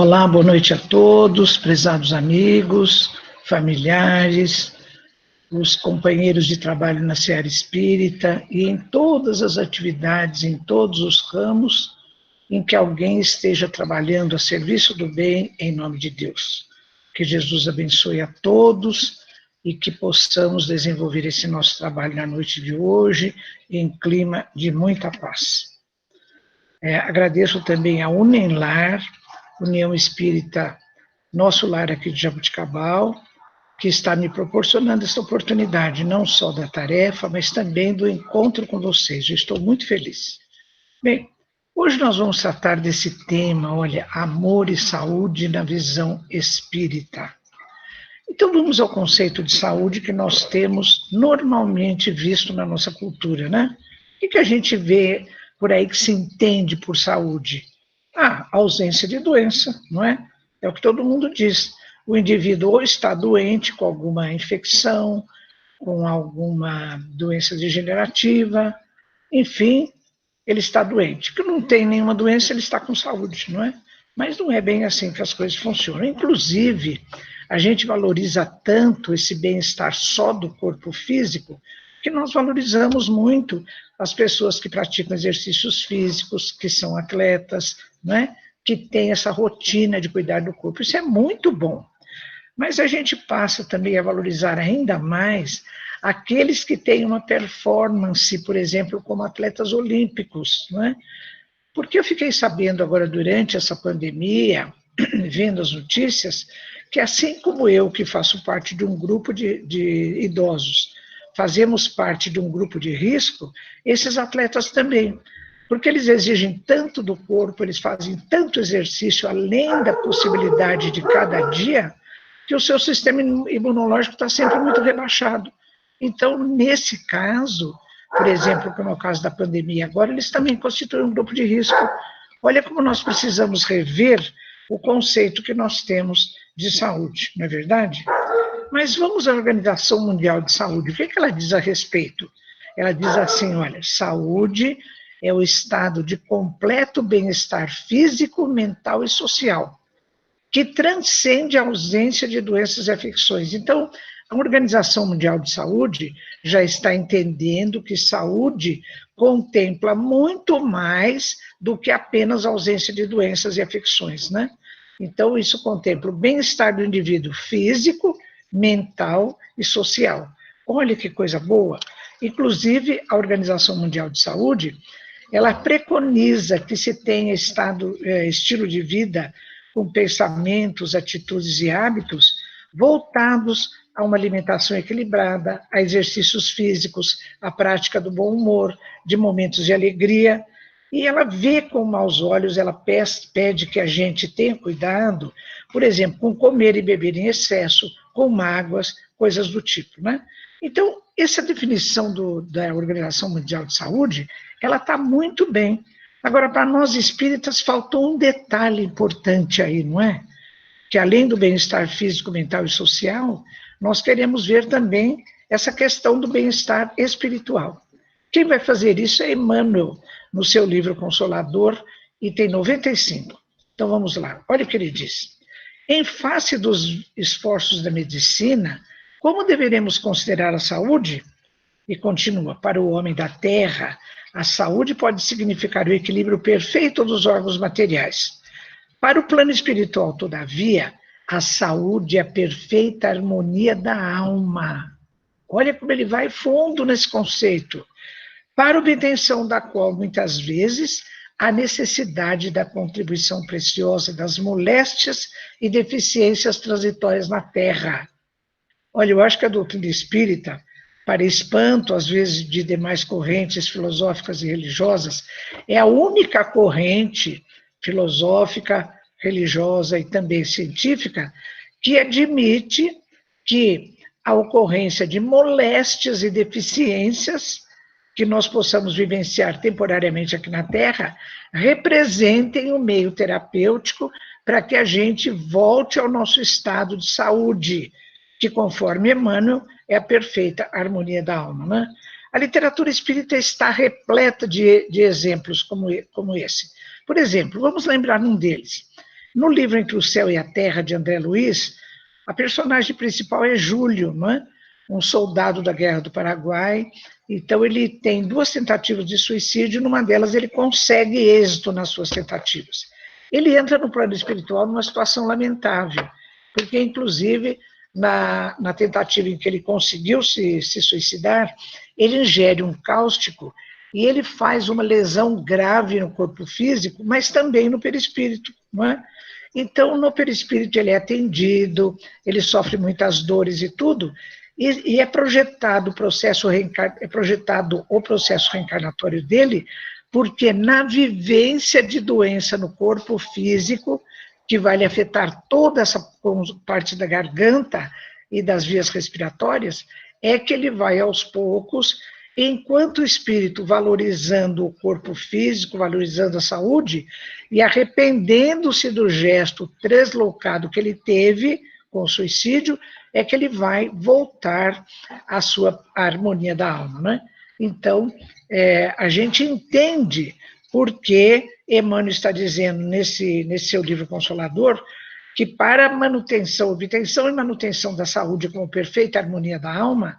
Olá, boa noite a todos, prezados amigos, familiares, os companheiros de trabalho na Seara Espírita e em todas as atividades, em todos os ramos em que alguém esteja trabalhando a serviço do bem, em nome de Deus. Que Jesus abençoe a todos e que possamos desenvolver esse nosso trabalho na noite de hoje em clima de muita paz. Agradeço também a Unenlar, União Espírita Nosso Lar aqui de Jaboticabal, que está me proporcionando essa oportunidade, não só da tarefa, mas também do encontro com vocês. Eu estou muito feliz. Bem, hoje nós vamos tratar desse tema, olha, amor e saúde na visão espírita. Então vamos ao conceito de saúde que nós temos normalmente visto na nossa cultura, né? O que a gente vê por aí que se entende por saúde? Ausência de doença, não é? É o que todo mundo diz. O indivíduo ou está doente com alguma infecção, com alguma doença degenerativa, enfim, ele está doente. Que não tem nenhuma doença, ele está com saúde, não é? Mas não é bem assim que as coisas funcionam. Inclusive, a gente valoriza tanto esse bem-estar só do corpo físico, que nós valorizamos muito as pessoas que praticam exercícios físicos, que são atletas, né, que têm essa rotina de cuidar do corpo. Isso é muito bom. Mas a gente passa também a valorizar ainda mais aqueles que têm uma performance, por exemplo, como atletas olímpicos, né? Porque eu fiquei sabendo agora, durante essa pandemia, vendo as notícias, que assim como eu, que faço parte de um grupo de idosos, fazemos parte de um grupo de risco, esses atletas também, porque eles exigem tanto do corpo, eles fazem tanto exercício além da possibilidade de cada dia, que o seu sistema imunológico está sempre muito rebaixado. Então, nesse caso, por exemplo, como é o caso da pandemia agora, eles também constituem um grupo de risco. Olha como nós precisamos rever o conceito que nós temos de saúde, não é verdade? Mas vamos à Organização Mundial de Saúde. O que ela diz a respeito? Ela diz assim, olha, saúde é o estado de completo bem-estar físico, mental e social, que transcende a ausência de doenças e afecções. Então, a Organização Mundial de Saúde já está entendendo que saúde contempla muito mais do que apenas a ausência de doenças e afecções, né? Então, isso contempla o bem-estar do indivíduo físico, mental e social. Olha que coisa boa. Inclusive, a Organização Mundial de Saúde, ela preconiza que se tenha estilo de vida com pensamentos, atitudes e hábitos voltados a uma alimentação equilibrada, a exercícios físicos, a prática do bom humor, de momentos de alegria. E ela vê com maus olhos, ela pede que a gente tenha cuidado, por exemplo, com comer e beber em excesso, com mágoas, coisas do tipo, né? Então, essa definição da Organização Mundial de Saúde, ela está muito bem. Agora, para nós espíritas, faltou um detalhe importante aí, não é? Que além do bem-estar físico, mental e social, nós queremos ver também essa questão do bem-estar espiritual. Quem vai fazer isso é Emmanuel, no seu livro Consolador, item 95. Então vamos lá, olha o que ele diz. Em face dos esforços da medicina, como deveremos considerar a saúde? E continua, para o homem da terra, a saúde pode significar o equilíbrio perfeito dos órgãos materiais. Para o plano espiritual, todavia, a saúde é a perfeita harmonia da alma. Olha como ele vai fundo nesse conceito. Para a obtenção da qual, muitas vezes, há necessidade da contribuição preciosa das moléstias e deficiências transitórias na Terra. Olha, eu acho que a doutrina espírita, para espanto, às vezes, de demais correntes filosóficas e religiosas, é a única corrente filosófica, religiosa e também científica que admite que a ocorrência de moléstias e deficiências que nós possamos vivenciar temporariamente aqui na Terra, representem o meio terapêutico para que a gente volte ao nosso estado de saúde, que, conforme Emmanuel, é a perfeita harmonia da alma, né? A literatura espírita está repleta de exemplos como esse. Por exemplo, vamos lembrar um deles. No livro Entre o Céu e a Terra, de André Luiz, a personagem principal é Júlio, não é? Um soldado da Guerra do Paraguai. Então, ele tem 2 tentativas de suicídio, numa delas ele consegue êxito nas suas tentativas. Ele entra no plano espiritual numa situação lamentável, porque, inclusive, na tentativa em que ele conseguiu se suicidar, ele ingere um cáustico e ele faz uma lesão grave no corpo físico, mas também no perispírito, não é? Então, no perispírito ele é atendido, ele sofre muitas dores e tudo, e é projetado o processo reencarnatório dele, porque na vivência de doença no corpo físico, que vai lhe afetar toda essa parte da garganta e das vias respiratórias, é que ele vai aos poucos, enquanto o espírito valorizando o corpo físico, valorizando a saúde, e arrependendo-se do gesto translocado que ele teve com o suicídio, é que ele vai voltar à sua harmonia da alma, né? Então, a gente entende porque Emmanuel está dizendo nesse seu livro Consolador, que para a manutenção, obtenção e manutenção da saúde com perfeita harmonia da alma,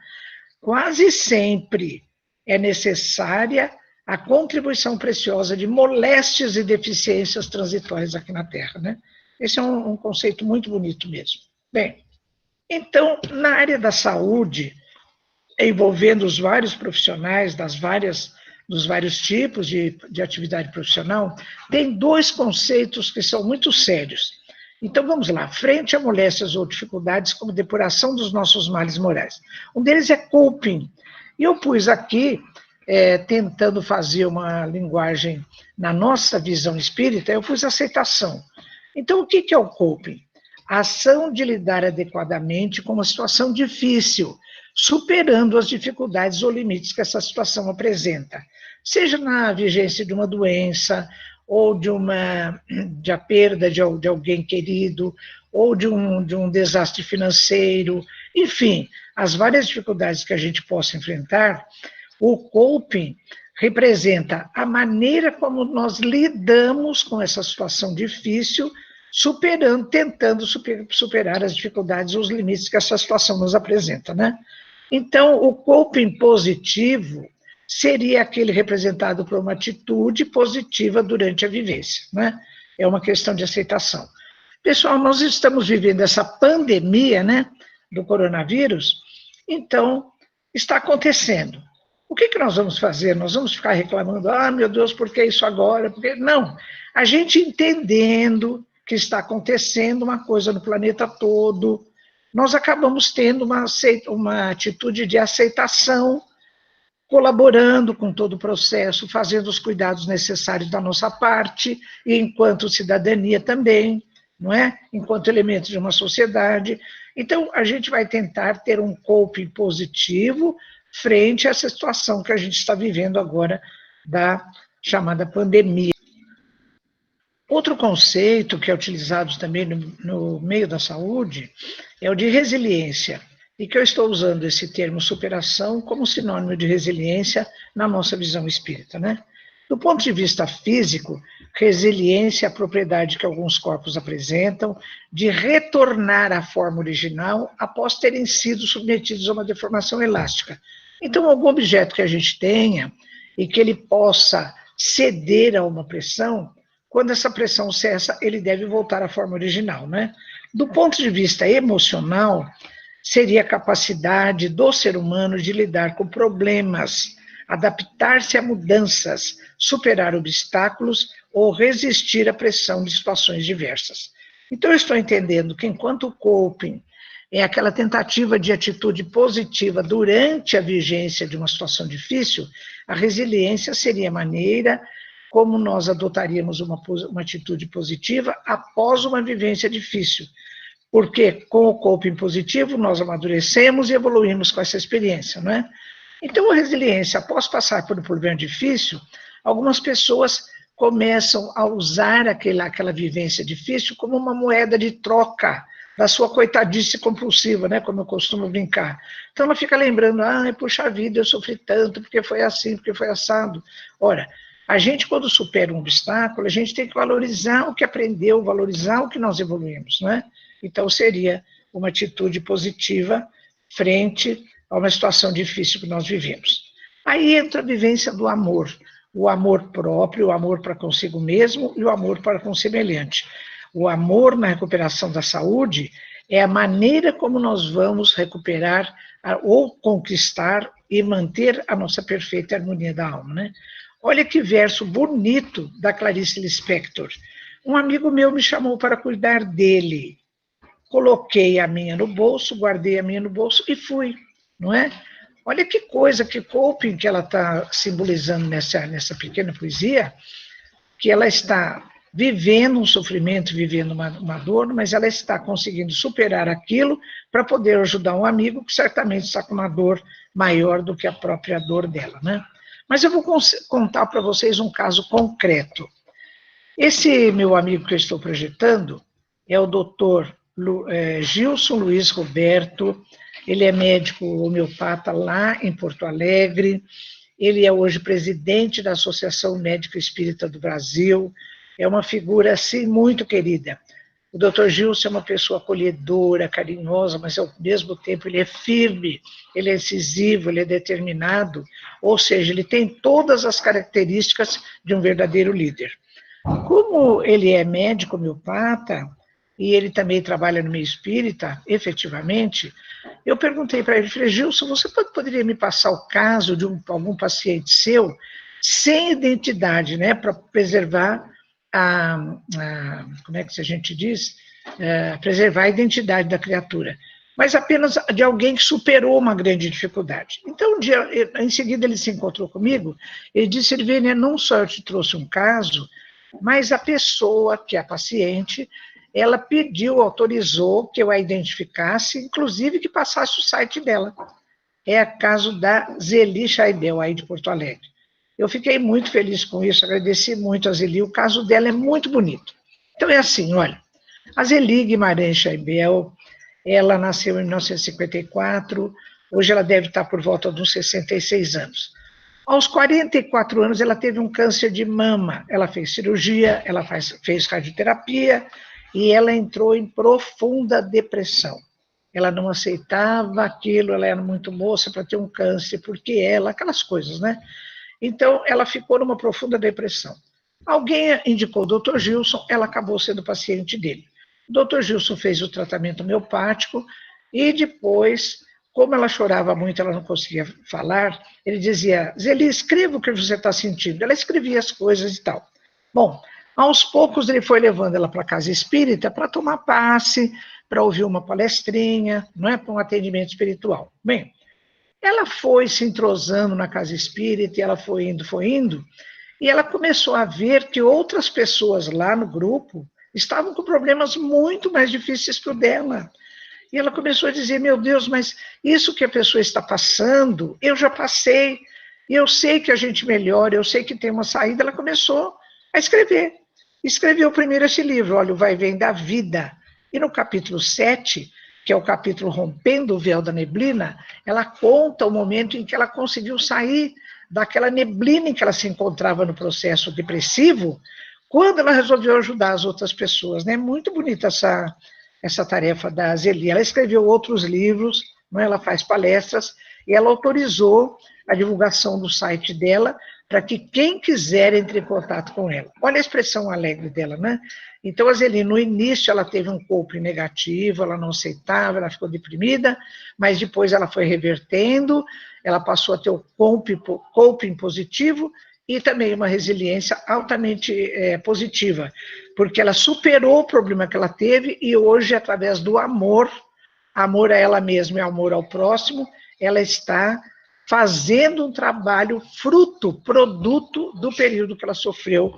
quase sempre é necessária a contribuição preciosa de moléstias e deficiências transitórias aqui na Terra, né? Esse é um conceito muito bonito mesmo. Bem, então, na área da saúde, envolvendo os vários profissionais dos vários tipos de atividade profissional, tem 2 conceitos que são muito sérios. Então, vamos lá. Frente a moléstias ou dificuldades como depuração dos nossos males morais. Um deles é coping. E eu pus aqui, tentando fazer uma linguagem na nossa visão espírita, eu pus aceitação. Então, o que é o coping? A ação de lidar adequadamente com uma situação difícil, superando as dificuldades ou limites que essa situação apresenta. Seja na vigência de uma doença, ou de a perda de alguém querido, ou de um desastre financeiro, enfim, as várias dificuldades que a gente possa enfrentar, o coping representa a maneira como nós lidamos com essa situação difícil, tentando superar as dificuldades, os limites que essa situação nos apresenta, né? Então, o coping positivo seria aquele representado por uma atitude positiva durante a vivência, né? É uma questão de aceitação. Pessoal, nós estamos vivendo essa pandemia, né, do coronavírus, então, está acontecendo. O que nós vamos fazer? Nós vamos ficar reclamando, meu Deus, por que isso agora? Não, a gente entendendo que está acontecendo uma coisa no planeta todo, nós acabamos tendo uma atitude de aceitação, colaborando com todo o processo, fazendo os cuidados necessários da nossa parte, e enquanto cidadania também, não é? Enquanto elemento de uma sociedade. Então, a gente vai tentar ter um coping positivo frente a essa situação que a gente está vivendo agora da chamada pandemia. Outro conceito que é utilizado também no meio da saúde é o de resiliência, e que eu estou usando esse termo superação como sinônimo de resiliência na nossa visão espírita, né? Do ponto de vista físico, resiliência é a propriedade que alguns corpos apresentam de retornar à forma original após terem sido submetidos a uma deformação elástica. Então, algum objeto que a gente tenha e que ele possa ceder a uma pressão, quando essa pressão cessa, ele deve voltar à forma original, né? Do ponto de vista emocional, seria a capacidade do ser humano de lidar com problemas, adaptar-se a mudanças, superar obstáculos ou resistir à pressão de situações diversas. Então, eu estou entendendo que, enquanto o coping é aquela tentativa de atitude positiva durante a vigência de uma situação difícil, a resiliência seria a maneira como nós adotaríamos uma atitude positiva após uma vivência difícil. Porque com o coping positivo nós amadurecemos e evoluímos com essa experiência, não é? Então, a resiliência, após passar por um problema difícil, algumas pessoas começam a usar aquela vivência difícil como uma moeda de troca da sua coitadice compulsiva, né, como eu costumo brincar. Então, ela fica lembrando, puxa vida, eu sofri tanto, porque foi assim, porque foi assado. Ora, A gente, quando supera um obstáculo, a gente tem que valorizar o que aprendeu, valorizar o que nós evoluímos, não é? Então, seria uma atitude positiva frente a uma situação difícil que nós vivemos. Aí entra a vivência do amor, o amor próprio, o amor para consigo mesmo e o amor para com o semelhante. O amor na recuperação da saúde é a maneira como nós vamos recuperar ou conquistar e manter a nossa perfeita harmonia da alma, né? Olha que verso bonito da Clarice Lispector. Um amigo meu me chamou para cuidar dele. Coloquei a minha no bolso, guardei a minha no bolso e fui, não é? Olha que coisa, que coping que ela está simbolizando nessa pequena poesia, que ela está vivendo um sofrimento, vivendo uma dor, mas ela está conseguindo superar aquilo para poder ajudar um amigo que certamente está com uma dor maior do que a própria dor dela, né? Mas eu vou contar para vocês um caso concreto. Esse meu amigo que eu estou projetando é o doutor Gilson Luiz Roberto. Ele é médico homeopata lá em Porto Alegre. Ele é hoje presidente da Associação Médica Espírita do Brasil. É uma figura, assim, muito querida. O doutor Gilson é uma pessoa acolhedora, carinhosa, mas ao mesmo tempo ele é firme, ele é incisivo, ele é determinado, ou seja, ele tem todas as características de um verdadeiro líder. Como ele é médico homeopata, e ele também trabalha no meio espírita, efetivamente, eu perguntei para ele, falei, Gilson, você poderia me passar o caso de algum paciente seu, sem identidade, né, para preservar como é que a gente diz? Preservar a identidade da criatura, mas apenas de alguém que superou uma grande dificuldade. Então, um dia, em seguida ele se encontrou comigo, ele disse, Irvênia, não só eu te trouxe um caso, mas a pessoa, que é a paciente, ela pediu, autorizou que eu a identificasse, inclusive que passasse o site dela. É o caso da Zeli Chaibel, aí de Porto Alegre. Eu fiquei muito feliz com isso, agradeci muito a Zeli, o caso dela é muito bonito. Então é assim, olha, a Zeli Guimarães Chaibel, ela nasceu em 1954, hoje ela deve estar por volta de uns 66 anos. Aos 44 anos, ela teve um câncer de mama, ela fez cirurgia, ela fez radioterapia, e ela entrou em profunda depressão. Ela não aceitava aquilo, ela era muito moça para ter um câncer, porque ela, aquelas coisas, né? Então, ela ficou numa profunda depressão. Alguém indicou o doutor Gilson, ela acabou sendo paciente dele. O doutor Gilson fez o tratamento homeopático e depois, como ela chorava muito, ela não conseguia falar, ele dizia, Zeli, escreva o que você está sentindo. Ela escrevia as coisas e tal. Bom, aos poucos ele foi levando ela para a casa espírita para tomar passe, para ouvir uma palestrinha, não é, para um atendimento espiritual. Bem, ela foi se entrosando na casa espírita, e ela foi indo, e ela começou a ver que outras pessoas lá no grupo estavam com problemas muito mais difíceis que o dela. E ela começou a dizer, meu Deus, mas isso que a pessoa está passando, eu já passei, e eu sei que a gente melhora, eu sei que tem uma saída. Ela começou a escrever. Escreveu primeiro esse livro, olha, o Vai e Vem da Vida. E no capítulo 7, que é o capítulo Rompendo o Véu da Neblina, ela conta o momento em que ela conseguiu sair daquela neblina em que ela se encontrava no processo depressivo, quando ela resolveu ajudar as outras pessoas, né? Muito bonita essa tarefa da Zeli. Ela escreveu outros livros, né? Ela faz palestras, e ela autorizou a divulgação do site dela para que quem quiser entre em contato com ela. Olha a expressão alegre dela, né? Então, a Zeli, no início, ela teve um coping negativo, ela não aceitava, ela ficou deprimida, mas depois ela foi revertendo, ela passou a ter o coping positivo e também uma resiliência altamente positiva, porque ela superou o problema que ela teve e hoje, através do amor a ela mesma e amor ao próximo, ela está fazendo um trabalho produto do período que ela sofreu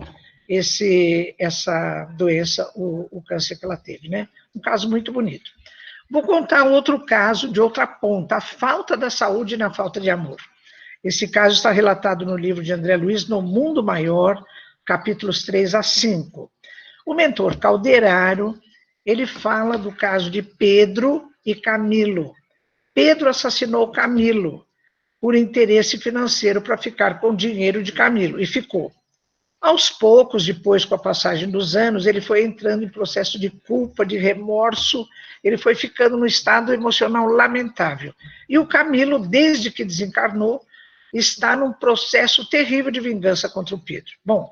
essa doença, o câncer que ela teve, né? Um caso muito bonito. Vou contar outro caso de outra ponta, a falta da saúde na falta de amor. Esse caso está relatado no livro de André Luiz, No Mundo Maior, capítulos 3 a 5. O mentor Calderaro, ele fala do caso de Pedro e Camilo. Pedro assassinou Camilo por interesse financeiro para ficar com o dinheiro de Camilo, e ficou. Aos poucos, depois, com a passagem dos anos, ele foi entrando em processo de culpa, de remorso, ele foi ficando num estado emocional lamentável. E o Camilo, desde que desencarnou, está num processo terrível de vingança contra o Pedro. Bom,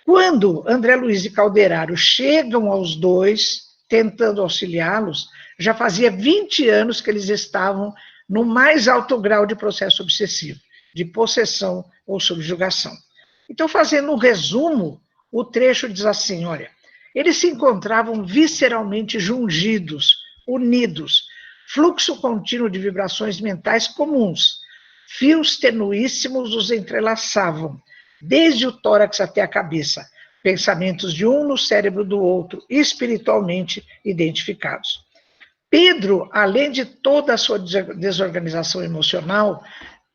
quando André Luiz e Calderaro chegam aos dois, tentando auxiliá-los, já fazia 20 anos que eles estavam no mais alto grau de processo obsessivo, de possessão ou subjugação. Então, fazendo um resumo, o trecho diz assim, olha, eles se encontravam visceralmente jungidos, unidos, fluxo contínuo de vibrações mentais comuns, fios tenuíssimos os entrelaçavam, desde o tórax até a cabeça, pensamentos de um no cérebro do outro, espiritualmente identificados. Pedro, além de toda a sua desorganização emocional,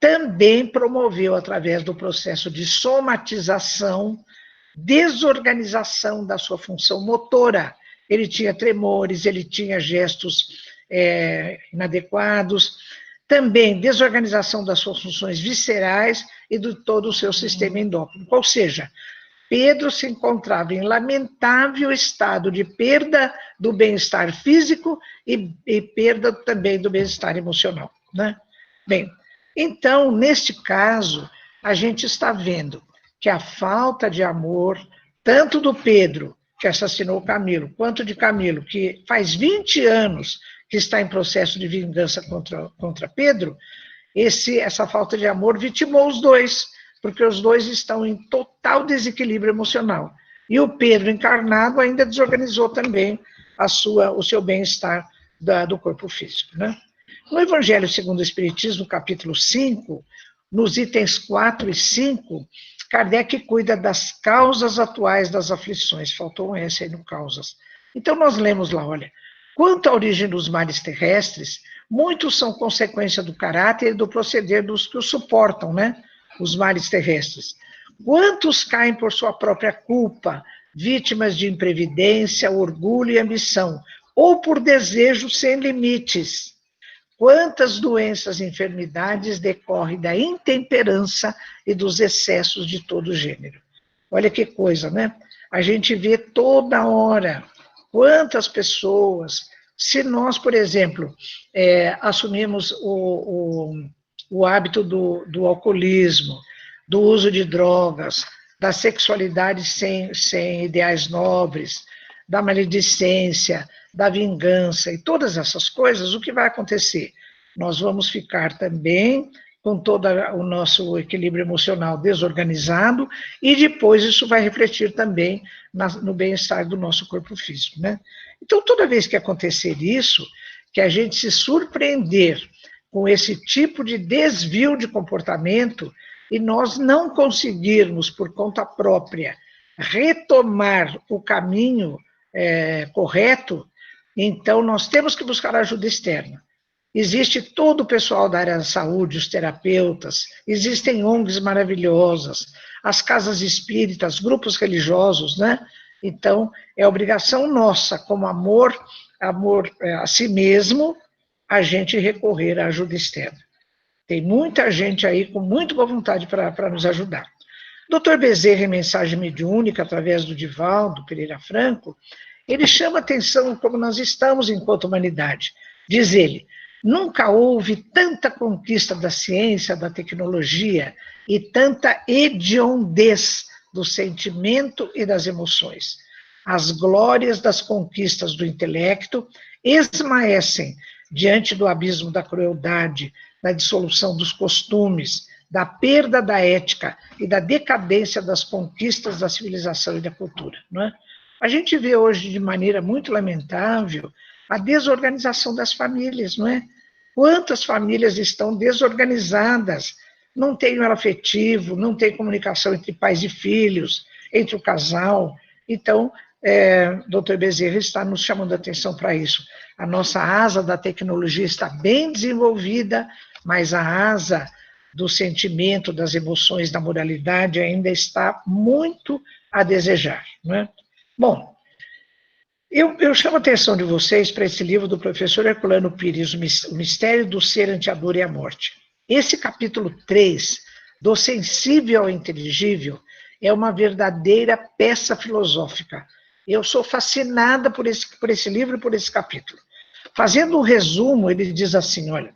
também promoveu, através do processo de somatização, desorganização da sua função motora. Ele tinha tremores, ele tinha gestos inadequados, também desorganização das suas funções viscerais e de todo o seu sistema endócrino. Ou seja, Pedro se encontrava em lamentável estado de perda do bem-estar físico e perda também do bem-estar emocional, né? Bem, então, neste caso, a gente está vendo que a falta de amor, tanto do Pedro, que assassinou Camilo, quanto de Camilo, que faz 20 anos que está em processo de vingança contra Pedro, essa falta de amor vitimou os dois, porque os dois estão em total desequilíbrio emocional. E o Pedro encarnado ainda desorganizou também o seu bem-estar do corpo físico, né? No Evangelho segundo o Espiritismo, capítulo 5, nos itens 4 e 5, Kardec cuida das causas atuais das aflições. Faltou um S aí no causas. Então nós lemos lá, olha, quanto à origem dos males terrestres, muitos são consequência do caráter e do proceder dos que os suportam, né? Os males terrestres. Quantos caem por sua própria culpa, vítimas de imprevidência, orgulho e ambição, ou por desejos sem limites? Quantas doenças e enfermidades decorrem da intemperança e dos excessos de todo gênero? Olha que coisa, né? A gente vê toda hora quantas pessoas, se nós, por exemplo, assumimos o hábito do alcoolismo, do uso de drogas, da sexualidade sem ideais nobres, da maledicência, da vingança e todas essas coisas, o que vai acontecer? Nós vamos ficar também com todo o nosso equilíbrio emocional desorganizado e depois isso vai refletir também no bem-estar do nosso corpo físico, né? Então, toda vez que acontecer isso, que a gente se surpreender com esse tipo de desvio de comportamento e nós não conseguirmos, por conta própria, retomar o caminho correto, então nós temos que buscar ajuda externa. Existe todo o pessoal da área da saúde, os terapeutas, existem ONGs maravilhosas, as casas espíritas, grupos religiosos, né? Então, é obrigação nossa, como amor a si mesmo, a gente recorrer à ajuda externa. Tem muita gente aí com muito boa vontade para nos ajudar. Dr. Bezerra, em mensagem mediúnica, através do Divaldo Pereira Franco, ele chama atenção como nós estamos enquanto humanidade. Diz ele, nunca houve tanta conquista da ciência, da tecnologia e tanta hediondez do sentimento e das emoções. As glórias das conquistas do intelecto esmaecem diante do abismo da crueldade, da dissolução dos costumes, da perda da ética e da decadência das conquistas da civilização e da cultura, não é? A gente vê hoje, de maneira muito lamentável, a desorganização das famílias, não é? Quantas famílias estão desorganizadas, não tem elo afetivo, não tem comunicação entre pais e filhos, entre o casal. Então, Dr. Bezerra está nos chamando a atenção para isso. A nossa asa da tecnologia está bem desenvolvida, mas a asa do sentimento, das emoções, da moralidade ainda está muito a desejar, não é? Bom, eu chamo a atenção de vocês para esse livro do professor Herculano Pires, O Mistério do Ser ante a Dor e a Morte. Esse capítulo 3, do sensível ao inteligível, é uma verdadeira peça filosófica. Eu sou fascinada por esse livro e por esse capítulo. Fazendo um resumo, ele diz assim, olha,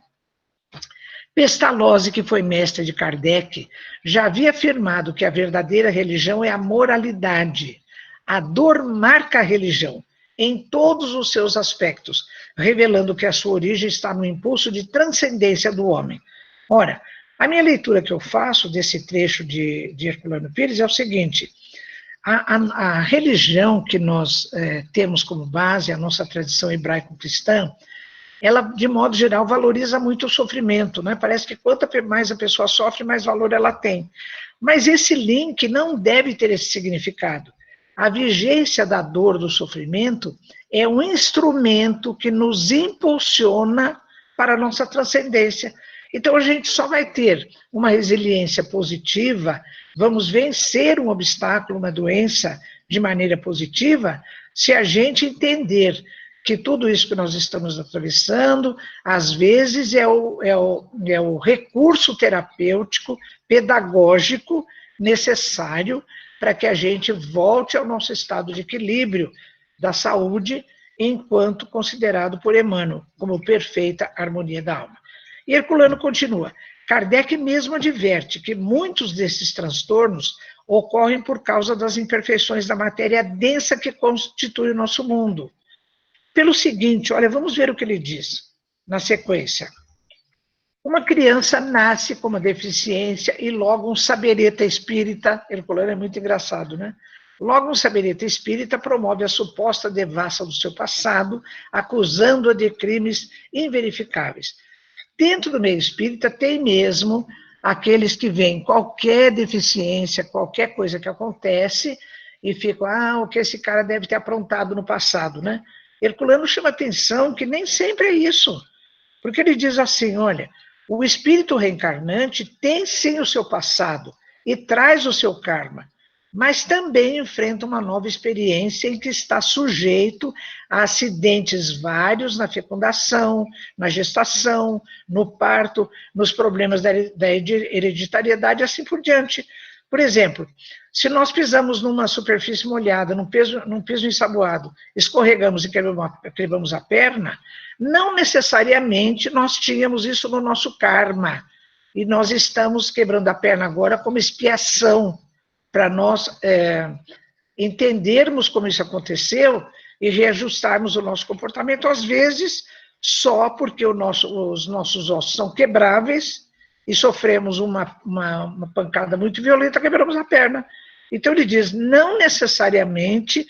Pestalozzi, que foi mestre de Kardec, já havia afirmado que a verdadeira religião é a moralidade. A dor marca a religião em todos os seus aspectos, revelando que a sua origem está no impulso de transcendência do homem. Ora, a minha leitura que eu faço desse trecho de Herculano Pires é o seguinte: a religião que nós temos como base, a nossa tradição hebraico-cristã, ela, de modo geral, valoriza muito o sofrimento, né? Parece que quanto mais a pessoa sofre, mais valor ela tem. Mas esse link não deve ter esse significado. A vigência da dor, do sofrimento, é um instrumento que nos impulsiona para a nossa transcendência. Então, a gente só vai ter uma resiliência positiva, vamos vencer um obstáculo, uma doença, de maneira positiva, se a gente entender que tudo isso que nós estamos atravessando, às vezes, é o recurso terapêutico, pedagógico, necessário para que a gente volte ao nosso estado de equilíbrio da saúde, enquanto considerado por Emmanuel como perfeita harmonia da alma. E Herculano continua, Kardec mesmo adverte que muitos desses transtornos ocorrem por causa das imperfeições da matéria densa que constitui o nosso mundo. Pelo seguinte, olha, vamos ver o que ele diz na sequência. Uma criança nasce com uma deficiência e logo um sabereta espírita, Herculano é muito engraçado, né? Logo um sabereta espírita promove a suposta devassa do seu passado, acusando-a de crimes inverificáveis. Dentro do meio espírita tem mesmo aqueles que veem qualquer deficiência, qualquer coisa que acontece, e ficam, o que esse cara deve ter aprontado no passado, né? Herculano chama atenção que nem sempre é isso, porque ele diz assim, olha, o espírito reencarnante tem sim o seu passado e traz o seu karma, mas também enfrenta uma nova experiência em que está sujeito a acidentes vários na fecundação, na gestação, no parto, nos problemas da hereditariedade e assim por diante. Por exemplo, se nós pisamos numa superfície molhada, num piso ensaboado, escorregamos e quebramos a perna, não necessariamente nós tínhamos isso no nosso karma. E nós estamos quebrando a perna agora como expiação, para nós entendermos como isso aconteceu e reajustarmos o nosso comportamento, às vezes, só porque os nossos ossos são quebráveis, e sofremos uma pancada muito violenta, quebramos a perna. Então ele diz, não necessariamente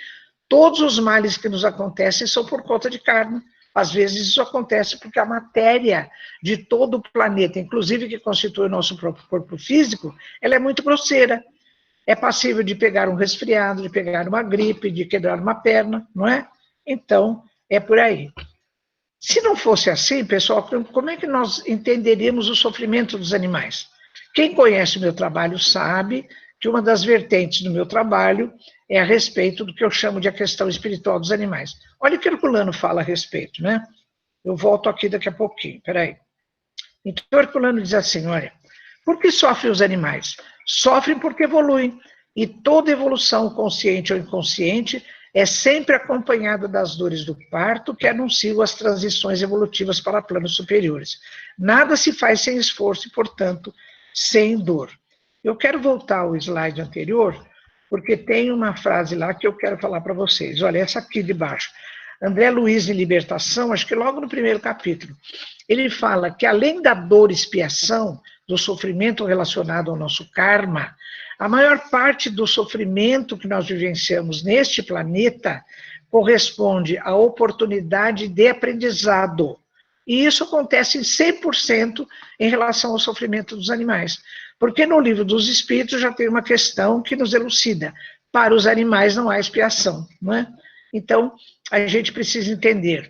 todos os males que nos acontecem são por conta de karma. Às vezes isso acontece porque a matéria de todo o planeta, inclusive que constitui o nosso próprio corpo físico, ela é muito grosseira. É passível de pegar um resfriado, de pegar uma gripe, de quebrar uma perna, não é? Então, é por aí. Se não fosse assim, pessoal, como é que nós entenderíamos o sofrimento dos animais? Quem conhece o meu trabalho sabe que uma das vertentes do meu trabalho é a respeito do que eu chamo de a questão espiritual dos animais. Olha o que Herculano fala a respeito, né? Eu volto aqui daqui a pouquinho, peraí. Então, Herculano diz assim, olha, por que sofrem os animais? Sofrem porque evoluem, e toda evolução, consciente ou inconsciente, é sempre acompanhada das dores do parto, que anunciam as transições evolutivas para planos superiores. Nada se faz sem esforço e, portanto, sem dor. Eu quero voltar ao slide anterior, porque tem uma frase lá que eu quero falar para vocês. Olha, essa aqui de baixo. André Luiz, em Libertação, acho que logo no primeiro capítulo, ele fala que, além da dor e expiação, do sofrimento relacionado ao nosso karma, a maior parte do sofrimento que nós vivenciamos neste planeta corresponde à oportunidade de aprendizado. E isso acontece em 100% em relação ao sofrimento dos animais. Porque no livro dos Espíritos já tem uma questão que nos elucida. Para os animais não há expiação, não é? Então, a gente precisa entender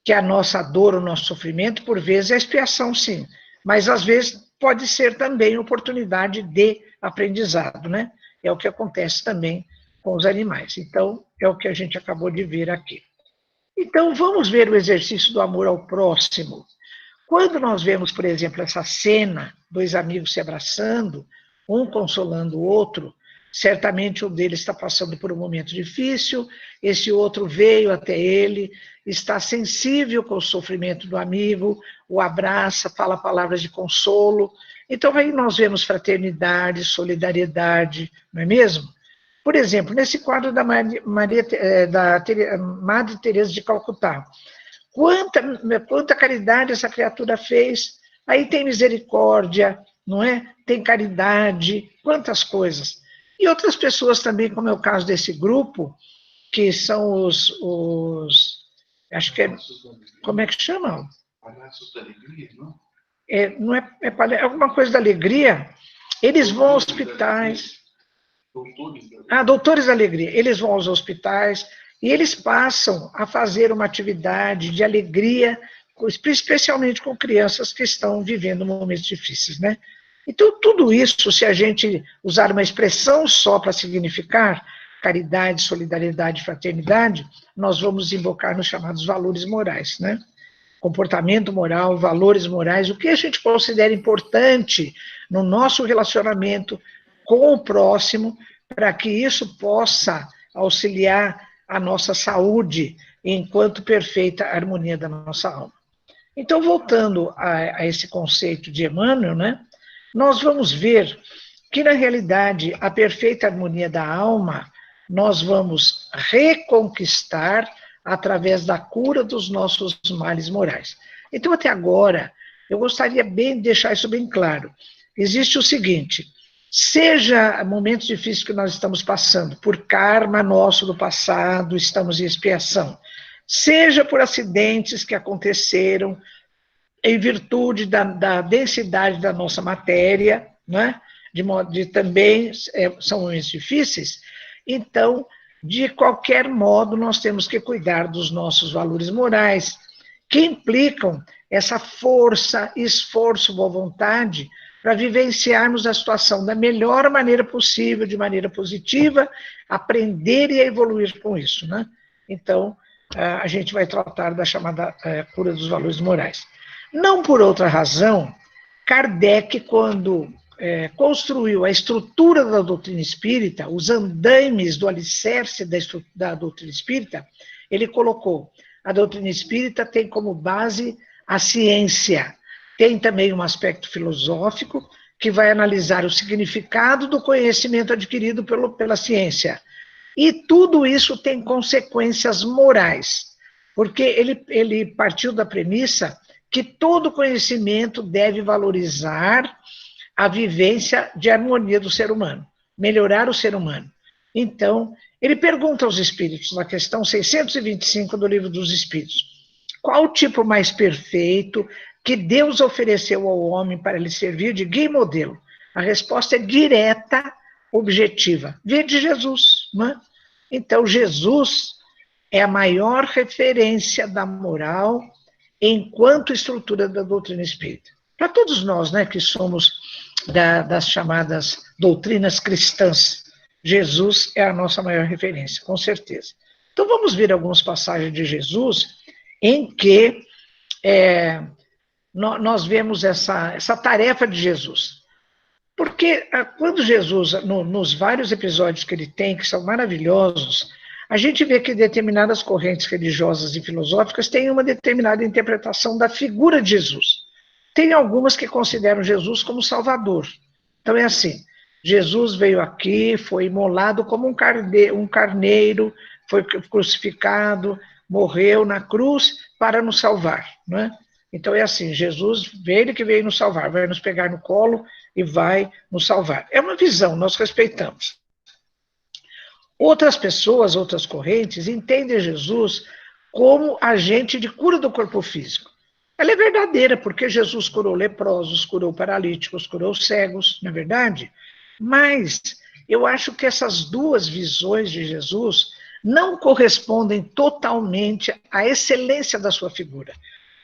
que a nossa dor, o nosso sofrimento, por vezes é expiação, sim. Mas, às vezes, pode ser também oportunidade de aprendizado, né? É o que acontece também com os animais. Então, é o que a gente acabou de ver aqui. Então, vamos ver o exercício do amor ao próximo. Quando nós vemos, por exemplo, essa cena, dois amigos se abraçando, um consolando o outro, certamente um deles está passando por um momento difícil, esse outro veio até ele, está sensível com o sofrimento do amigo, o abraça, fala palavras de consolo. Então, aí nós vemos fraternidade, solidariedade, não é mesmo? Por exemplo, nesse quadro da Madre Teresa de Calcutá, quanta caridade essa criatura fez. Aí tem misericórdia, não é? Tem caridade, quantas coisas. E outras pessoas também, como é o caso desse grupo, que são acho que é, como é que chama? Palhaços da Alegria, não? Não é alguma coisa da alegria. Eles vão aos hospitais. Doutores da Alegria. Eles vão aos hospitais e eles passam a fazer uma atividade de alegria, especialmente com crianças que estão vivendo momentos difíceis, né? Então, tudo isso, se a gente usar uma expressão só para significar caridade, solidariedade, fraternidade, nós vamos invocar nos chamados valores morais, né? Comportamento moral, valores morais, o que a gente considera importante no nosso relacionamento com o próximo, para que isso possa auxiliar a nossa saúde enquanto perfeita harmonia da nossa alma. Então, voltando a esse conceito de Emmanuel, né, nós vamos ver que, na realidade, a perfeita harmonia da alma nós vamos reconquistar através da cura dos nossos males morais. Então, até agora, eu gostaria bem de deixar isso bem claro. Existe o seguinte: seja momentos difíceis que nós estamos passando, por karma nosso do passado, estamos em expiação, seja por acidentes que aconteceram em virtude da densidade da nossa matéria, né? de também são momentos difíceis, então, de qualquer modo, nós temos que cuidar dos nossos valores morais, que implicam essa força, esforço, boa vontade, para vivenciarmos a situação da melhor maneira possível, de maneira positiva, aprender e evoluir com isso, né? Então, a gente vai tratar da chamada cura dos valores morais. Não por outra razão, Kardec, quando construiu a estrutura da doutrina espírita, os andaimes do alicerce da doutrina espírita, ele colocou: a doutrina espírita tem como base a ciência, tem também um aspecto filosófico, que vai analisar o significado do conhecimento adquirido pela ciência. E tudo isso tem consequências morais, porque ele partiu da premissa que todo conhecimento deve valorizar a vivência de harmonia do ser humano, melhorar o ser humano. Então, ele pergunta aos espíritos, na questão 625 do Livro dos Espíritos: qual o tipo mais perfeito que Deus ofereceu ao homem para lhe servir de guia e modelo? A resposta é direta, objetiva: vede Jesus, não é? Então, Jesus é a maior referência da moral enquanto estrutura da doutrina espírita. Para todos nós, né, que somos das chamadas doutrinas cristãs, Jesus é a nossa maior referência, com certeza. Então, vamos ver algumas passagens de Jesus em que nós vemos essa tarefa de Jesus. Porque quando Jesus, nos vários episódios que ele tem, que são maravilhosos, a gente vê que determinadas correntes religiosas e filosóficas têm uma determinada interpretação da figura de Jesus. Tem algumas que consideram Jesus como Salvador. Então é assim: Jesus veio aqui, foi imolado como um carneiro, foi crucificado, morreu na cruz para nos salvar, né? Então é assim: Jesus veio, que veio nos salvar, vai nos pegar no colo e vai nos salvar. É uma visão, nós respeitamos. Outras pessoas, outras correntes, entendem Jesus como agente de cura do corpo físico. Ela é verdadeira, porque Jesus curou leprosos, curou paralíticos, curou cegos, não é verdade? Mas eu acho que essas duas visões de Jesus não correspondem totalmente à excelência da sua figura,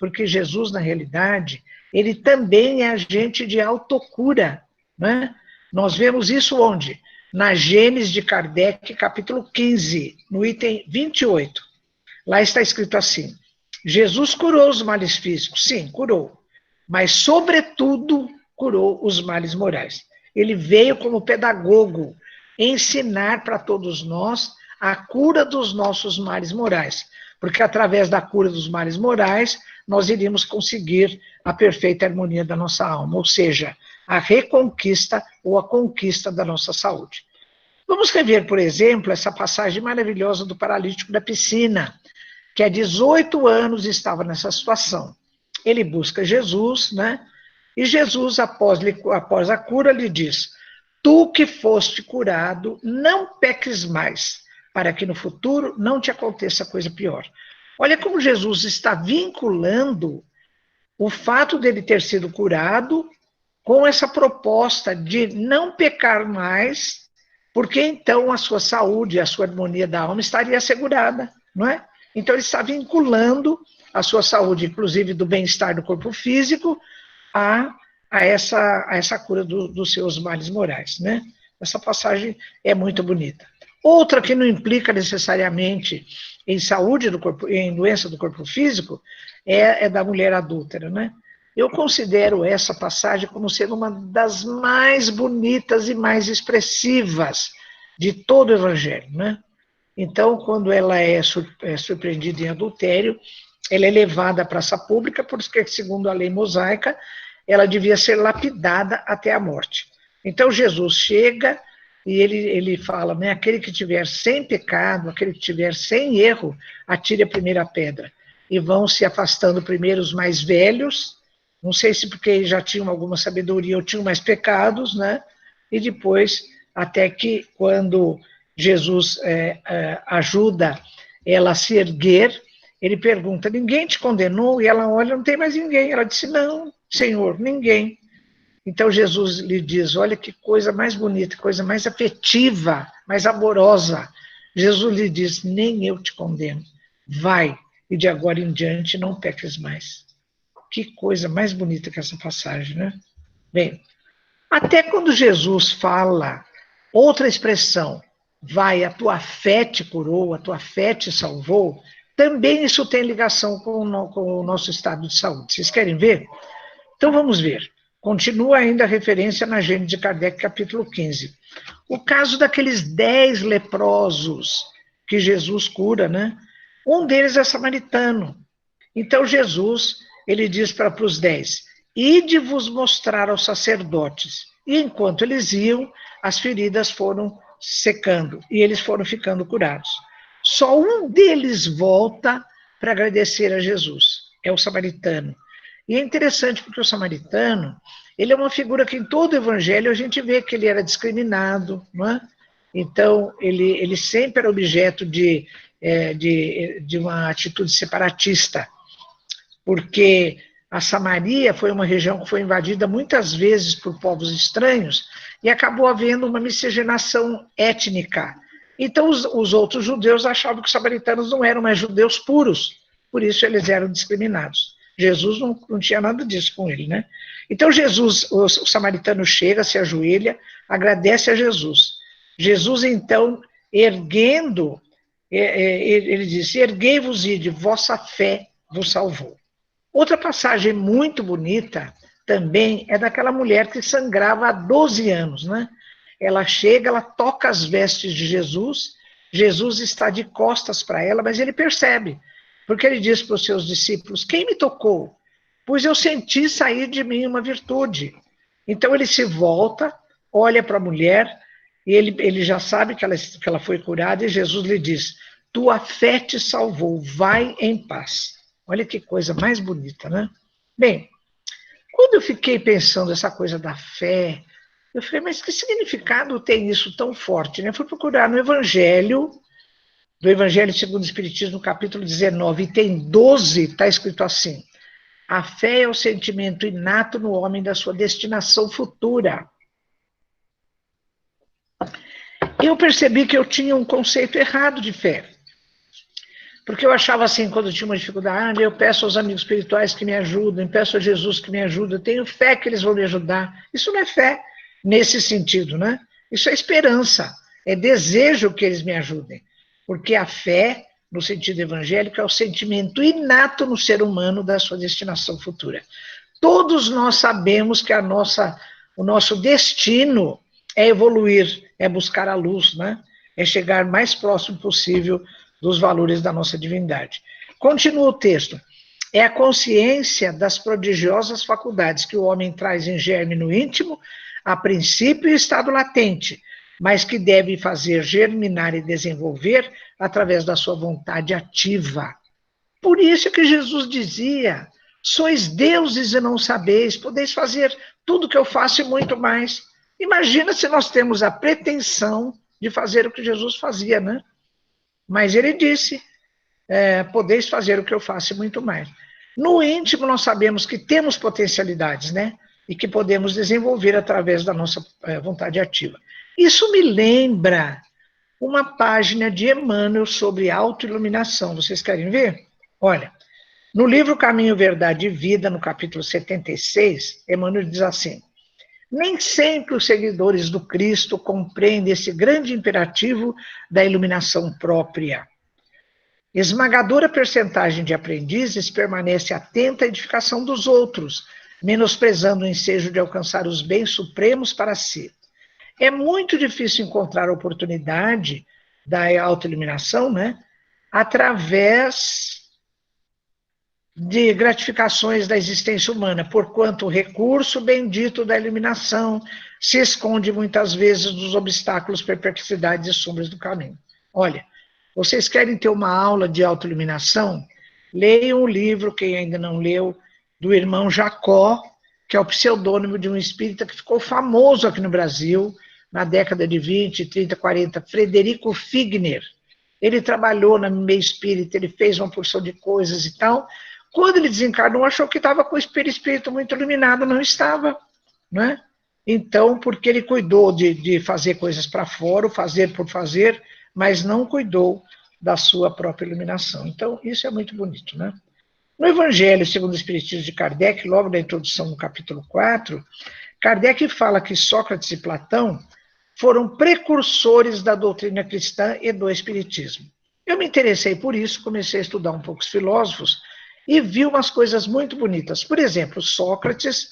porque Jesus, na realidade, ele também é agente de autocura, né? Nós vemos isso onde? Na Gênesis de Kardec, capítulo 15, no item 28. Lá está escrito assim: Jesus curou os males físicos, sim, curou, mas, sobretudo, curou os males morais. Ele veio como pedagogo ensinar para todos nós a cura dos nossos males morais, porque através da cura dos males morais, nós iríamos conseguir a perfeita harmonia da nossa alma, ou seja, a reconquista ou a conquista da nossa saúde. Vamos rever, por exemplo, essa passagem maravilhosa do paralítico da piscina, que há 18 anos estava nessa situação. Ele busca Jesus, né? E Jesus, após a cura, lhe diz: tu que foste curado, não peques mais, para que no futuro não te aconteça coisa pior. Olha como Jesus está vinculando o fato dele ter sido curado com essa proposta de não pecar mais, porque então a sua saúde, a sua harmonia da alma estaria assegurada, não é? Então ele está vinculando a sua saúde, inclusive do bem-estar do corpo físico, a essa cura dos seus males morais, né? Essa passagem é muito bonita. Outra que não implica necessariamente em saúde do corpo, em doença do corpo físico, é da mulher adúltera, né? Eu considero essa passagem como sendo uma das mais bonitas e mais expressivas de todo o Evangelho, né? Então, quando ela é surpreendida em adultério, ela é levada à praça pública, porque, segundo a lei mosaica, ela devia ser lapidada até a morte. Então, Jesus chega e ele fala, né, aquele que tiver sem pecado, aquele que tiver sem erro, atire a primeira pedra. E vão se afastando primeiro os mais velhos, não sei se porque já tinham alguma sabedoria ou tinham mais pecados, né? E depois, até que quando Jesus ajuda ela a se erguer, ele pergunta, ninguém te condenou? E ela olha, não tem mais ninguém. Ela disse, não, Senhor, ninguém. Então Jesus lhe diz, olha que coisa mais bonita, coisa mais afetiva, mais amorosa. Jesus lhe diz, nem eu te condeno. Vai, e de agora em diante não peques mais. Que coisa mais bonita que essa passagem, né? Bem, até quando Jesus fala outra expressão, vai, a tua fé te curou, a tua fé te salvou, também isso tem ligação com o nosso estado de saúde. Vocês querem ver? Então vamos ver. Continua ainda a referência na Gênese de Kardec, capítulo 15. O caso daqueles 10 leprosos que Jesus cura, né? Um deles é samaritano. Então Jesus, ele diz para os 10, ide vos mostrar aos sacerdotes. E enquanto eles iam, as feridas foram secando e eles foram ficando curados. Só um deles volta para agradecer a Jesus, é o samaritano. E é interessante porque o samaritano, ele é uma figura que em todo o evangelho a gente vê que ele era discriminado, não é? Então, ele sempre era objeto de uma atitude separatista, porque a Samaria foi uma região que foi invadida muitas vezes por povos estranhos e acabou havendo uma miscigenação étnica. Então, os outros judeus achavam que os samaritanos não eram mais judeus puros, por isso eles eram discriminados. Jesus não tinha nada disso com ele, né? Então, o samaritano chega, se ajoelha, agradece a Jesus. Jesus, então, erguendo, ele diz, erguei-vos e de vossa fé vos salvou. Outra passagem muito bonita também é daquela mulher que sangrava há 12 anos, né? Ela chega, ela toca as vestes de Jesus, Jesus está de costas para ela, mas ele percebe, porque ele diz para os seus discípulos, quem me tocou? Pois eu senti sair de mim uma virtude. Então ele se volta, olha para a mulher, e ele já sabe que ela foi curada, e Jesus lhe diz, tua fé te salvou, vai em paz. Olha que coisa mais bonita, né? Bem, quando eu fiquei pensando essa coisa da fé, eu falei, mas que significado tem isso tão forte, né? Eu fui procurar no Evangelho, do Evangelho segundo o Espiritismo, no capítulo 19, e tem 12, está escrito assim, a fé é o sentimento inato no homem da sua destinação futura. Eu percebi que eu tinha um conceito errado de fé. Porque eu achava assim, quando eu tinha uma dificuldade, eu peço aos amigos espirituais que me ajudem, peço a Jesus que me ajude, eu tenho fé que eles vão me ajudar. Isso não é fé nesse sentido, né? Isso é esperança, é desejo que eles me ajudem. Porque a fé, no sentido evangélico, é o sentimento inato no ser humano da sua destinação futura. Todos nós sabemos que o nosso destino é evoluir, é buscar a luz, né? É chegar mais próximo possível dos valores da nossa divindade. Continua o texto. É a consciência das prodigiosas faculdades que o homem traz em germe no íntimo, a princípio em estado latente, mas que deve fazer germinar e desenvolver através da sua vontade ativa. Por isso que Jesus dizia: sois deuses e não sabeis, podeis fazer tudo que eu faço e muito mais. Imagina se nós temos a pretensão de fazer o que Jesus fazia, né? Mas ele disse: podeis fazer o que eu faço e muito mais. No íntimo, nós sabemos que temos potencialidades, né? E que podemos desenvolver através da nossa vontade ativa. Isso me lembra uma página de Emmanuel sobre autoiluminação. Vocês querem ver? Olha, no livro Caminho, Verdade e Vida, no capítulo 76, Emmanuel diz assim: nem sempre os seguidores do Cristo compreendem esse grande imperativo da iluminação própria. Esmagadora percentagem de aprendizes permanece atenta à edificação dos outros, menosprezando o ensejo de alcançar os bens supremos para si. É muito difícil encontrar a oportunidade da autoiluminação, né, através de gratificações da existência humana, porquanto o recurso bendito da iluminação se esconde muitas vezes dos obstáculos, perplexidades e sombras do caminho. Olha, vocês querem ter uma aula de autoiluminação? Leiam o livro, quem ainda não leu, do irmão Jacó, que é o pseudônimo de um espírita que ficou famoso aqui no Brasil, na década de 20, 30, 40, Frederico Figner. Ele trabalhou na meio espírita, ele fez uma porção de coisas e tal. Quando ele desencarnou, achou que estava com o espírito muito iluminado, não estava, né? Então, porque ele cuidou de fazer coisas para fora, fazer por fazer, mas não cuidou da sua própria iluminação. Então, isso é muito bonito, né? No Evangelho segundo o Espiritismo de Kardec, logo na introdução no capítulo 4, Kardec fala que Sócrates e Platão foram precursores da doutrina cristã e do Espiritismo. Eu me interessei por isso, comecei a estudar um pouco os filósofos e vi umas coisas muito bonitas. Por exemplo, Sócrates,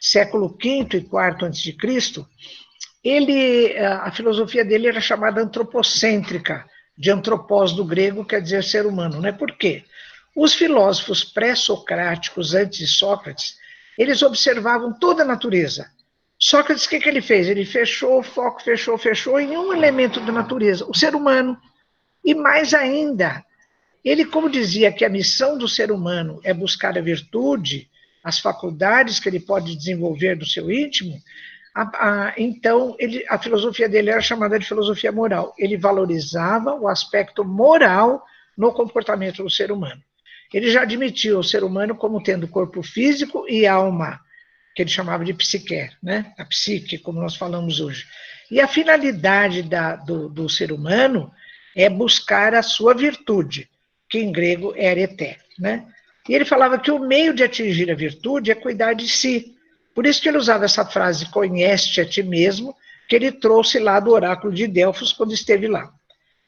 século V e IV a.C., a filosofia dele era chamada antropocêntrica, de antropós do grego, quer dizer ser humano, né? Por quê? Os filósofos pré-socráticos, antes de Sócrates, eles observavam toda a natureza. Sócrates, o que ele fez? Ele fechou o foco, fechou em um elemento da natureza, o ser humano. E mais ainda, ele, como dizia que a missão do ser humano é buscar a virtude, as faculdades que ele pode desenvolver do seu íntimo, então a filosofia dele era chamada de filosofia moral. Ele valorizava o aspecto moral no comportamento do ser humano. Ele já admitiu o ser humano como tendo corpo físico e alma, que ele chamava de psique, né? A psique, como nós falamos hoje. E a finalidade do ser humano é buscar a sua virtude, que em grego é areté, né? E ele falava que o meio de atingir a virtude é cuidar de si. Por isso que ele usava essa frase, conhece-te a ti mesmo, que ele trouxe lá do oráculo de Delfos quando esteve lá.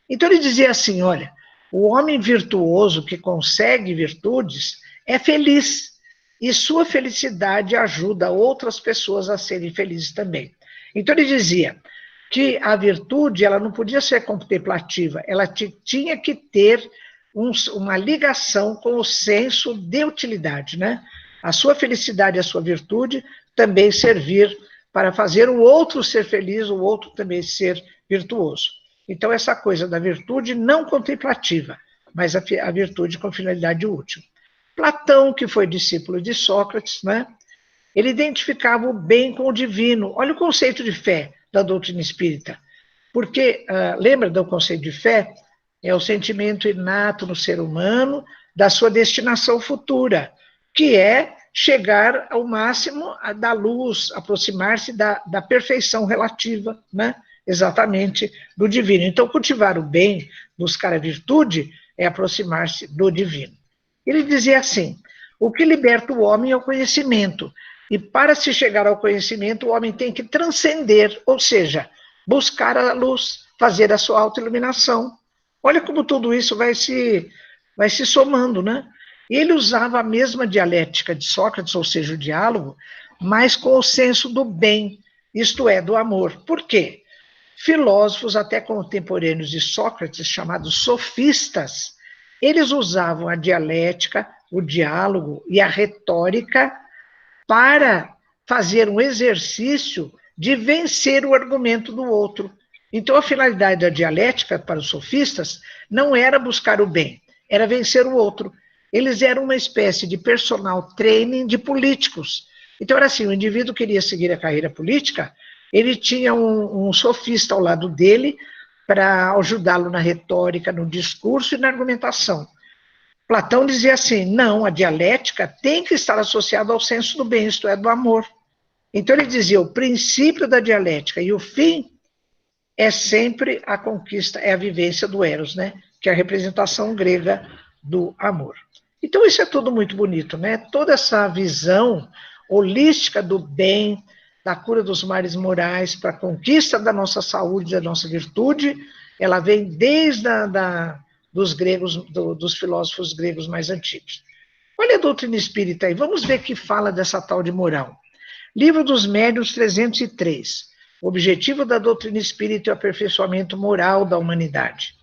Então ele dizia assim, olha, o homem virtuoso que consegue virtudes é feliz, e sua felicidade ajuda outras pessoas a serem felizes também. Então ele dizia que a virtude ela não podia ser contemplativa, ela tinha que ter uma ligação com o senso de utilidade, né? A sua felicidade e a sua virtude também servir para fazer o outro ser feliz, o outro também ser virtuoso. Então, essa coisa da virtude não contemplativa, mas a virtude com finalidade útil. Platão, que foi discípulo de Sócrates, né? Ele identificava o bem com o divino. Olha o conceito de fé da doutrina espírita. Porque, lembra do conceito de fé? É o sentimento inato no ser humano da sua destinação futura, que é chegar ao máximo da luz, aproximar-se da perfeição relativa, né? Exatamente, do divino. Então, cultivar o bem, buscar a virtude, é aproximar-se do divino. Ele dizia assim, o que liberta o homem é o conhecimento, e para se chegar ao conhecimento, o homem tem que transcender, ou seja, buscar a luz, fazer a sua autoiluminação. Olha como tudo isso vai se somando, né? Ele usava a mesma dialética de Sócrates, ou seja, o diálogo, mas com o senso do bem, isto é, do amor. Por quê? Filósofos até contemporâneos de Sócrates, chamados sofistas, eles usavam a dialética, o diálogo e a retórica para fazer um exercício de vencer o argumento do outro. Então, a finalidade da dialética para os sofistas não era buscar o bem, era vencer o outro. Eles eram uma espécie de personal training de políticos. Então, era assim, o indivíduo queria seguir a carreira política, ele tinha um sofista ao lado dele para ajudá-lo na retórica, no discurso e na argumentação. Platão dizia assim, não, a dialética tem que estar associada ao senso do bem, isto é, do amor. Então ele dizia, o princípio da dialética e o fim é sempre a conquista, é a vivência do eros, né? Que é a representação grega do amor. Então isso é tudo muito bonito, né? Toda essa visão holística do bem, da cura dos males morais, para a conquista da nossa saúde, da nossa virtude, ela vem desde dos gregos, dos filósofos gregos mais antigos. Olha a doutrina espírita aí, vamos ver que fala dessa tal de moral. Livro dos Médiuns 303. O objetivo da doutrina espírita é o aperfeiçoamento moral da humanidade.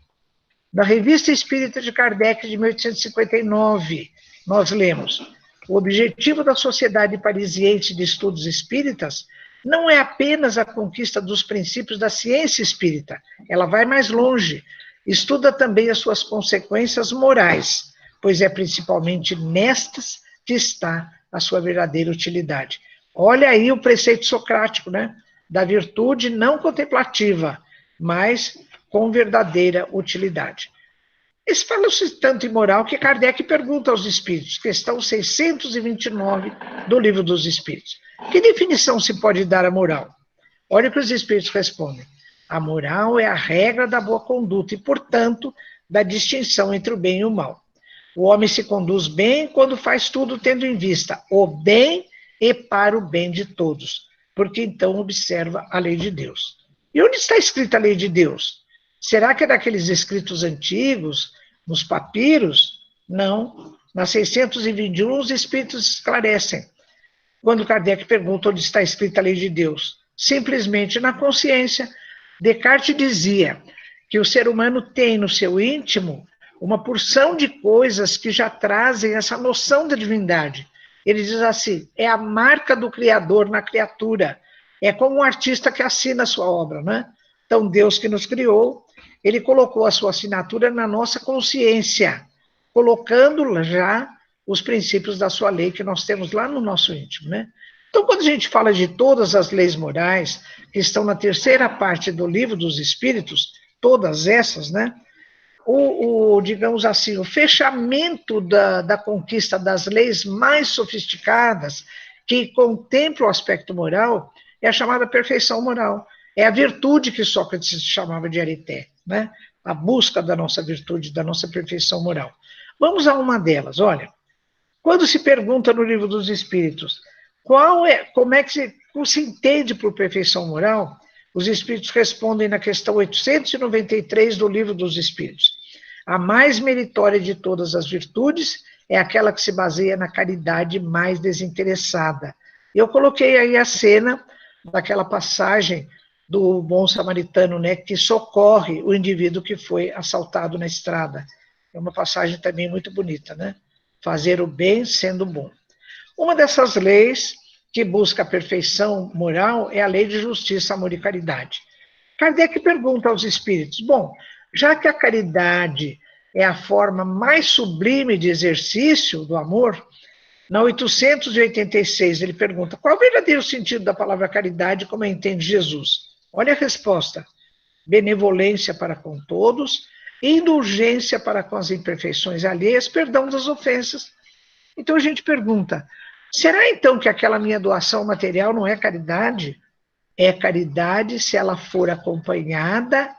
Na Revista Espírita de Kardec, de 1859, nós lemos: o objetivo da Sociedade Parisiense de Estudos Espíritas não é apenas a conquista dos princípios da ciência espírita, ela vai mais longe, estuda também as suas consequências morais, pois é principalmente nestas que está a sua verdadeira utilidade. Olha aí o preceito socrático, né? Da virtude não contemplativa, mas com verdadeira utilidade. Esse fala-se tanto em moral que Kardec pergunta aos espíritos, questão 629 do Livro dos Espíritos. Que definição se pode dar à moral? Olha o que os espíritos respondem. A moral é a regra da boa conduta e, portanto, da distinção entre o bem e o mal. O homem se conduz bem quando faz tudo tendo em vista o bem e para o bem de todos, porque então observa a lei de Deus. E onde está escrita a lei de Deus? Será que é daqueles escritos antigos, nos papiros? Não. Na 621, os espíritos esclarecem. Quando Kardec pergunta onde está escrita a lei de Deus, simplesmente na consciência. Descartes dizia que o ser humano tem no seu íntimo uma porção de coisas que já trazem essa noção da divindade. Ele diz assim, é a marca do Criador na criatura. É como um artista que assina a sua obra, né? Então, Deus que nos criou, ele colocou a sua assinatura na nossa consciência, colocando já os princípios da sua lei que nós temos lá no nosso íntimo, né? Então, quando a gente fala de todas as leis morais, que estão na terceira parte do Livro dos Espíritos, todas essas, né? Digamos assim, o fechamento da conquista das leis mais sofisticadas, que contemplam o aspecto moral, é a chamada perfeição moral. É a virtude que Sócrates chamava de arité, né? A busca da nossa virtude, da nossa perfeição moral. Vamos a uma delas, olha. Quando se pergunta no Livro dos Espíritos, como é que se entende por perfeição moral, os Espíritos respondem na questão 893 do Livro dos Espíritos. A mais meritória de todas as virtudes é aquela que se baseia na caridade mais desinteressada. Eu coloquei aí a cena daquela passagem do bom samaritano, né, que socorre o indivíduo que foi assaltado na estrada. É uma passagem também muito bonita, né? Fazer o bem sendo bom. Uma dessas leis que busca a perfeição moral é a lei de justiça, amor e caridade. Kardec pergunta aos espíritos, bom, já que a caridade é a forma mais sublime de exercício do amor, na 886 ele pergunta, qual é o verdadeiro sentido da palavra caridade como a entende Jesus? Olha a resposta, benevolência para com todos, indulgência para com as imperfeições alheias, perdão das ofensas. Então a gente pergunta, será então que aquela minha doação material não é caridade? É caridade se ela for acompanhada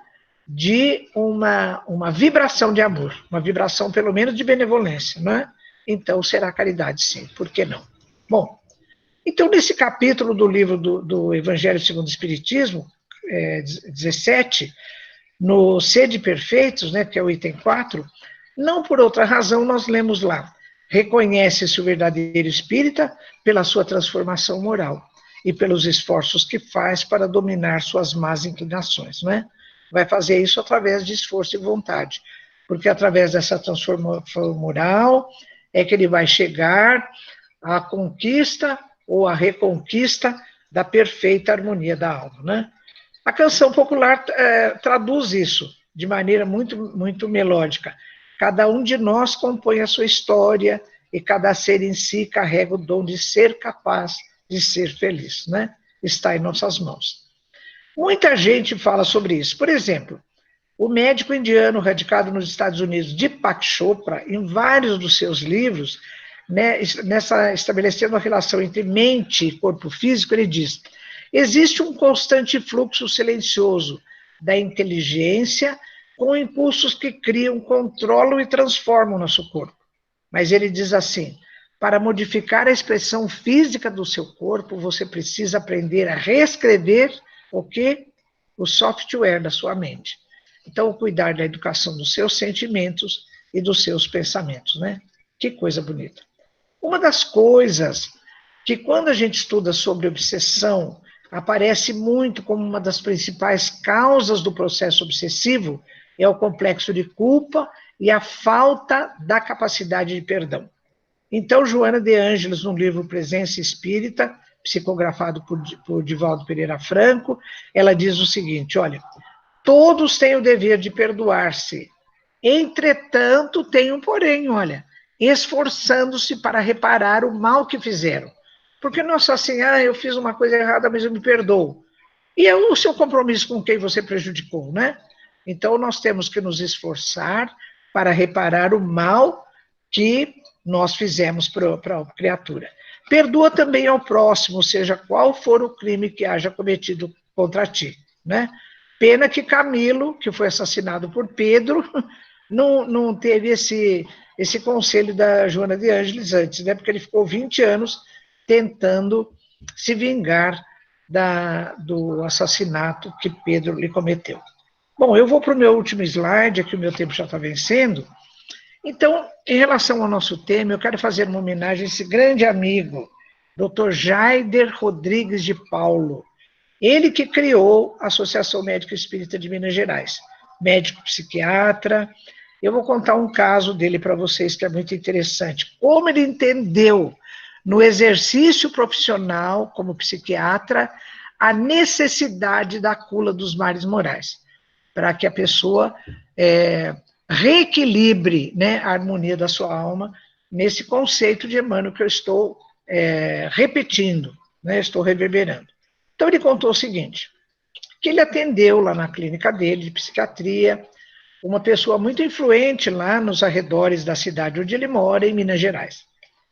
de uma vibração de amor, uma vibração pelo menos de benevolência, não é? Então será caridade sim, por que não? Bom, então nesse capítulo do livro do Evangelho segundo o Espiritismo, 17, no Sede Perfeitos, né, que é o item 4, não por outra razão nós lemos lá, reconhece-se o verdadeiro espírita pela sua transformação moral. e pelos esforços que faz para dominar suas más inclinações, não é? Vai fazer isso através de esforço e vontade, porque através dessa transformação moral é que ele vai chegar à conquista ou à reconquista da perfeita harmonia da alma, né? A canção popular traduz isso de maneira muito melódica. Cada um de nós compõe a sua história e cada ser em si carrega o dom de ser capaz de ser feliz, né? Está em nossas mãos. Muita gente fala sobre isso. Por exemplo, o médico indiano radicado nos Estados Unidos, Deepak Chopra, em vários dos seus livros, né, estabelecendo a relação entre mente e corpo físico, ele diz: existe um constante fluxo silencioso da inteligência com impulsos que criam, controlam e transformam o nosso corpo. Mas ele diz assim: para modificar a expressão física do seu corpo, você precisa aprender a reescrever o quê? O software da sua mente. Então, cuidar da educação dos seus sentimentos e dos seus pensamentos, né? Que coisa bonita. Uma das coisas que, quando a gente estuda sobre obsessão, aparece muito como uma das principais causas do processo obsessivo é o complexo de culpa e a falta da capacidade de perdão. Então, Joana de Ângeles, no livro Presença Espírita, psicografado por Divaldo Pereira Franco, ela diz o seguinte: olha, todos têm o dever de perdoar-se, entretanto, tem um porém, olha, esforçando-se para reparar o mal que fizeram. Porque não é só assim, eu fiz uma coisa errada, mas eu me perdoo. E é o seu compromisso com quem você prejudicou, né? Então, nós temos que nos esforçar para reparar o mal que nós fizemos para a criatura. Perdoa também ao próximo, seja qual for o crime que haja cometido contra ti, né? Pena que Camilo, que foi assassinado por Pedro, não teve esse conselho da Joana de Ângeles antes, né? Porque ele ficou 20 anos tentando se vingar do assassinato que Pedro lhe cometeu. Bom, eu vou para o meu último slide, aqui o meu tempo já está vencendo. Então, em relação ao nosso tema, eu quero fazer uma homenagem a esse grande amigo, Dr. Jaider Rodrigues de Paulo. Ele que criou a Associação Médica Espírita de Minas Gerais, médico psiquiatra. Eu vou contar um caso dele para vocês que é muito interessante. Como ele entendeu, no exercício profissional como psiquiatra, a necessidade da cura dos males morais, para que a pessoa reequilibre, né, a harmonia da sua alma, nesse conceito de Emmanuel que eu estou repetindo, né, estou reverberando. Então, ele contou o seguinte, que ele atendeu lá na clínica dele, de psiquiatria, uma pessoa muito influente lá nos arredores da cidade onde ele mora, em Minas Gerais.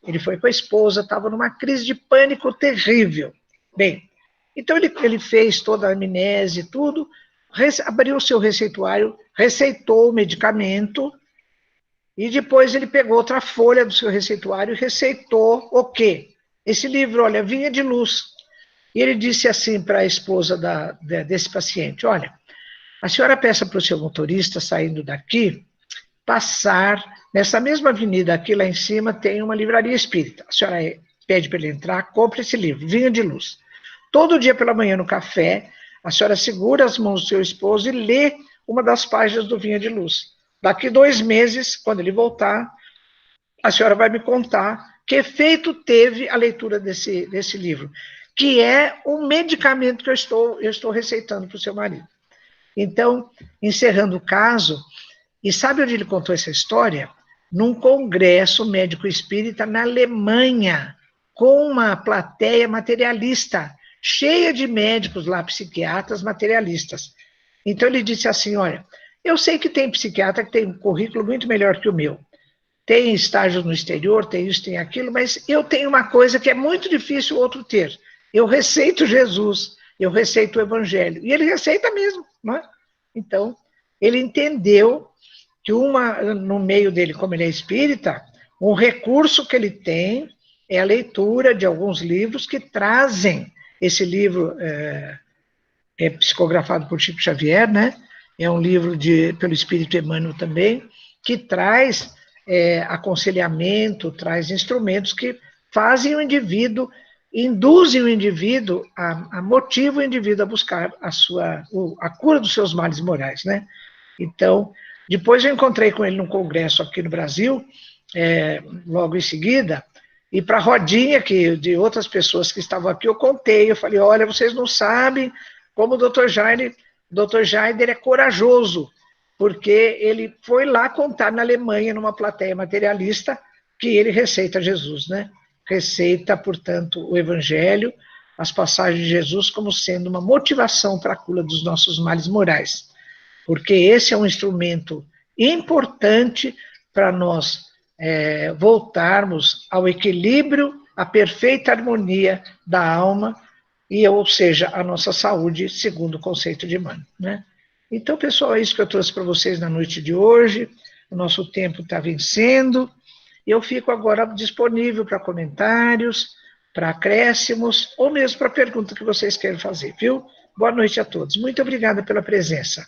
Ele foi com a esposa, estava numa crise de pânico terrível. Bem, então ele fez toda a amnese e tudo, abriu o seu receituário, receitou o medicamento, e depois ele pegou outra folha do seu receituário e receitou o quê? Esse livro, olha, Vinha de Luz. E ele disse assim para a esposa desse paciente: olha, a senhora peça para o seu motorista, saindo daqui, passar nessa mesma avenida aqui lá em cima, tem uma livraria espírita. A senhora pede para ele entrar, compre esse livro, Vinha de Luz. Todo dia pela manhã no café, a senhora segura as mãos do seu esposo e lê uma das páginas do Vinha de Luz. Daqui 2 meses, quando ele voltar, a senhora vai me contar que efeito teve a leitura desse livro, que é um medicamento que eu estou receitando para o seu marido. Então, encerrando o caso, e sabe onde ele contou essa história? Num congresso médico espírita na Alemanha, com uma plateia materialista, cheia de médicos lá, psiquiatras materialistas. Então ele disse assim: olha, eu sei que tem psiquiatra que tem um currículo muito melhor que o meu, tem estágios no exterior, tem isso, tem aquilo, mas eu tenho uma coisa que é muito difícil o outro ter. Eu receito Jesus, eu receito o Evangelho. E ele receita mesmo, não é? Então, ele entendeu que no meio dele, como ele é espírita, um recurso que ele tem é a leitura de alguns livros que trazem. Esse livro é psicografado por Chico Xavier, né? É um livro pelo Espírito Emmanuel também, que traz aconselhamento, traz instrumentos que fazem o indivíduo induzem o indivíduo, motiva o indivíduo a buscar a cura dos seus males morais, né? Então, depois eu encontrei com ele num congresso aqui no Brasil, logo em seguida, e para a rodinha de outras pessoas que estavam aqui, eu contei, eu falei, olha, vocês não sabem como o Dr. Jaider é corajoso, porque ele foi lá contar na Alemanha, numa plateia materialista, que ele receita Jesus, né? Receita, portanto, o Evangelho, as passagens de Jesus, como sendo uma motivação para a cura dos nossos males morais. Porque esse é um instrumento importante para nós voltarmos ao equilíbrio, à perfeita harmonia da alma, ou seja, a nossa saúde, segundo o conceito de Emmanuel, né? Então, pessoal, é isso que eu trouxe para vocês na noite de hoje. O nosso tempo está vencendo. Eu fico agora disponível para comentários, para acréscimos, ou mesmo para pergunta que vocês querem fazer, viu? Boa noite a todos. Muito obrigada pela presença.